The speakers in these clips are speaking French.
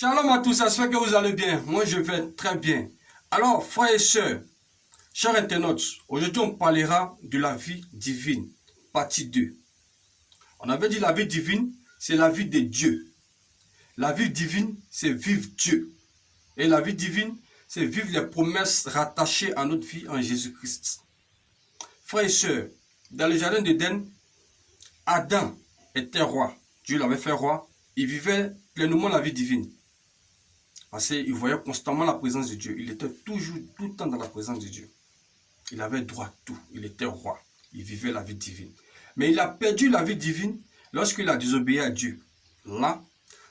Shalom à tous, j'espère que vous allez bien. Moi, je vais très bien. Alors, frères et sœurs, chers internautes, aujourd'hui, on parlera de la vie divine, partie 2. On avait dit la vie divine, c'est la vie de Dieu. La vie divine, c'est vivre Dieu. Et la vie divine, c'est vivre les promesses rattachées à notre vie en Jésus-Christ. Frères et sœurs, dans le jardin d'Éden, Adam était roi. Dieu l'avait fait roi. Il vivait pleinement la vie divine. Parce qu'il voyait constamment la présence de Dieu. Il était toujours, tout le temps dans la présence de Dieu. Il avait droit à tout. Il était roi. Il vivait la vie divine. Mais il a perdu la vie divine lorsqu'il a désobéi à Dieu. Là,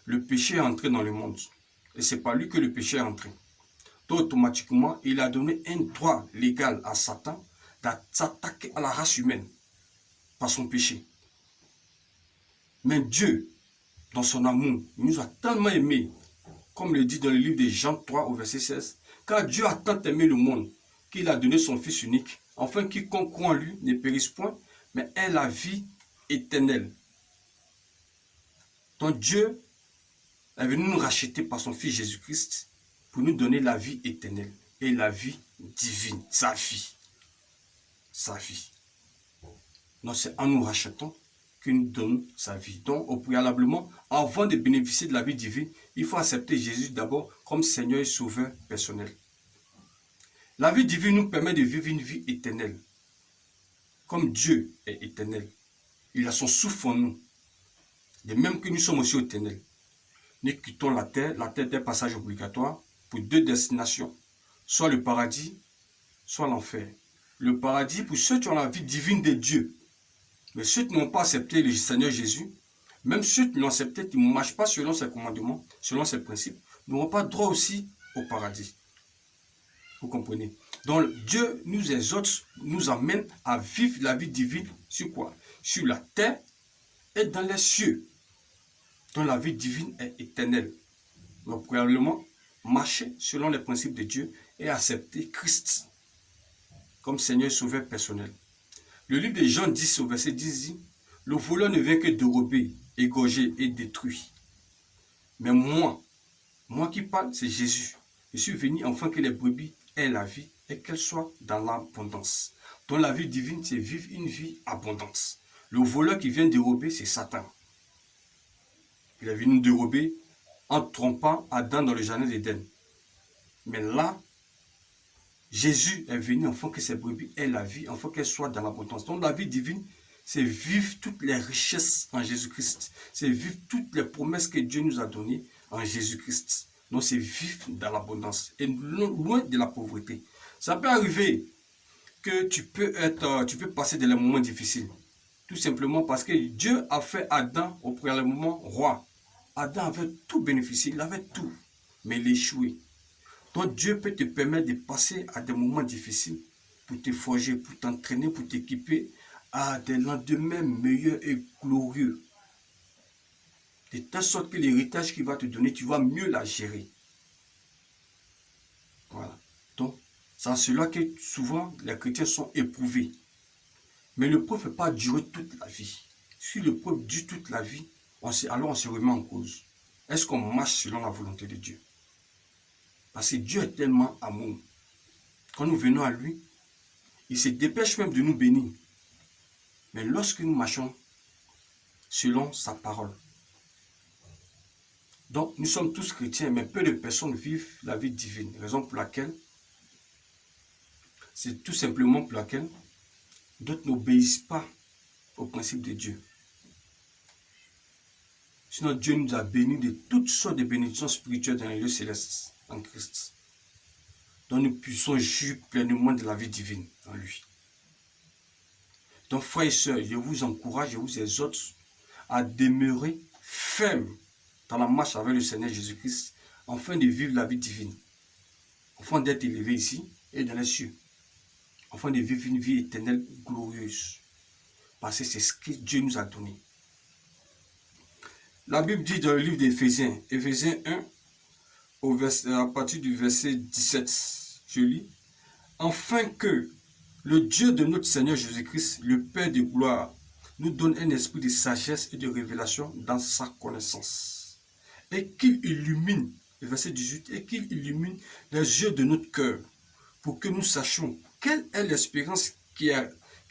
le péché est entré dans le monde. Et ce n'est pas lui que le péché est entré. Donc, automatiquement, il a donné un droit légal à Satan de s'attaquer à la race humaine par son péché. Mais Dieu, dans son amour, il nous a tellement aimés, comme le dit dans le livre de Jean 3 au verset 16, car Dieu a tant aimé le monde qu'il a donné son Fils unique, afin quiconque croit en lui ne périsse point, mais ait la vie éternelle. Donc Dieu est venu nous racheter par son Fils Jésus-Christ pour nous donner la vie éternelle et la vie divine, sa vie. Sa vie. Donc c'est en nous rachetant qu'il nous donne sa vie. Donc, au préalablement, avant de bénéficier de la vie divine, il faut accepter Jésus d'abord comme Seigneur et Sauveur personnel. La vie divine nous permet de vivre une vie éternelle. Comme Dieu est éternel, il a son souffle en nous. De même que nous sommes aussi éternels. Nous quittons la terre est un passage obligatoire pour deux destinations, soit le paradis, soit l'enfer. Le paradis pour ceux qui ont la vie divine de Dieu. Mais ceux qui n'ont pas accepté le Seigneur Jésus, même ceux qui l'ont accepté, qui ne marchent pas selon ses commandements, selon ses principes, n'auront pas droit aussi au paradis. Vous comprenez? Donc Dieu nous exhorte, nous amène à vivre la vie divine sur quoi? Sur la terre et dans les cieux. Donc la vie divine est éternelle. Donc probablement marcher selon les principes de Dieu et accepter Christ comme Seigneur et Sauveur personnel. Le livre de Jean 10 au verset 10 dit, le voleur ne vient que dérober, égorger et détruire. Mais moi qui parle, c'est Jésus. Je suis venu afin que les brebis aient la vie et qu'elles soient dans l'abondance. Donc la vie divine, c'est vivre une vie abondante. Le voleur qui vient dérober, c'est Satan. Il est venu dérober en trompant Adam dans le jardin d'Éden. Mais là, Jésus est venu afin que ces brebis aient la vie, afin qu'elles soient dans l'abondance. Donc la vie divine, c'est vivre toutes les richesses en Jésus-Christ. C'est vivre toutes les promesses que Dieu nous a données en Jésus-Christ. Donc c'est vivre dans l'abondance et loin de la pauvreté. Ça peut arriver que tu peux passer des moments difficiles. Tout simplement parce que Dieu a fait Adam au préalablement roi. Adam avait tout bénéficié, il avait tout, mais il échouait. Donc Dieu peut te permettre de passer à des moments difficiles pour te forger, pour t'entraîner, pour t'équiper à des lendemains meilleurs et glorieux. De telle sorte que l'héritage qu'il va te donner, tu vas mieux la gérer. Voilà. Donc, c'est en cela que souvent les chrétiens sont éprouvés. Mais l'épreuve ne peut pas durer toute la vie. Si l'épreuve dure toute la vie, alors on se remet en cause. Est-ce qu'on marche selon la volonté de Dieu? Parce que Dieu est tellement amour. Quand nous venons à lui, il se dépêche même de nous bénir. Mais lorsque nous marchons selon sa parole. Donc, nous sommes tous chrétiens, mais peu de personnes vivent la vie divine. Raison pour laquelle, c'est tout simplement pour laquelle d'autres n'obéissent pas au principe de Dieu. Sinon, Dieu nous a bénis de toutes sortes de bénédictions spirituelles dans les lieux célestes en Christ. Donc nous puissions jouir pleinement de la vie divine en lui. Donc frères et sœurs, je vous encourage, je vous exhorte à demeurer ferme dans la marche avec le Seigneur Jésus-Christ, afin de vivre la vie divine, afin d'être élevé ici et dans les cieux, afin de vivre une vie éternelle glorieuse. Parce que c'est ce que Dieu nous a donné. La Bible dit dans le livre d'Éphésiens, Éphésiens 1, à partir du verset 17, je lis, afin que le Dieu de notre Seigneur Jésus-Christ, le Père de gloire, nous donne un esprit de sagesse et de révélation dans sa connaissance, et qu'il illumine le verset 18, et qu'il illumine les yeux de notre cœur pour que nous sachions quelle est l'espérance qui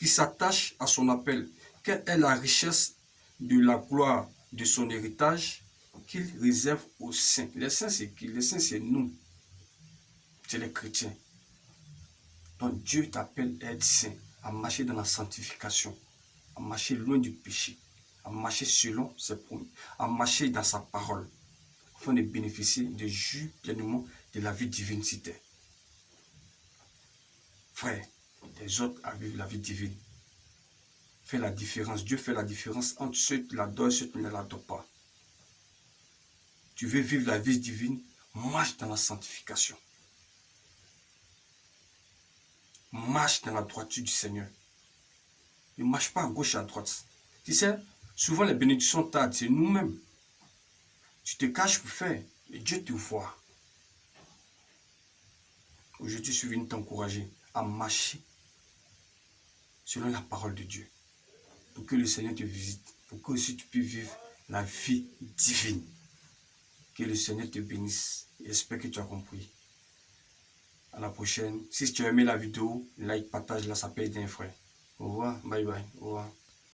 s'attache à son appel, quelle est la richesse de la gloire de son héritage qu'il réserve aux saints. Les saints, c'est qui? Les saints, c'est nous. C'est les chrétiens. Donc Dieu t'appelle à être saint, à marcher dans la sanctification, à marcher loin du péché, à marcher selon ses promis, à marcher dans sa parole, afin de bénéficier de jus pleinement de la vie divine sur terre. Frère, les autres à vivre la vie divine. Fais la différence. Dieu fait la différence entre ceux qui l'adorent et ceux qui ne l'adorent pas. Tu veux vivre la vie divine, marche dans la sanctification. Marche dans la droiture du Seigneur. Ne marche pas à gauche et à droite. Tu sais, souvent les bénédictions tardent, c'est nous-mêmes. Tu te caches pour faire, et Dieu te voit. Aujourd'hui, je suis venu t'encourager à marcher selon la parole de Dieu. Pour que le Seigneur te visite, pour que aussi tu puisses vivre la vie divine. Que le Seigneur te bénisse. J'espère que tu as compris. À la prochaine. Si tu as aimé la vidéo, like, partage, là, ça peut aider un frère. Au revoir, bye bye, au revoir.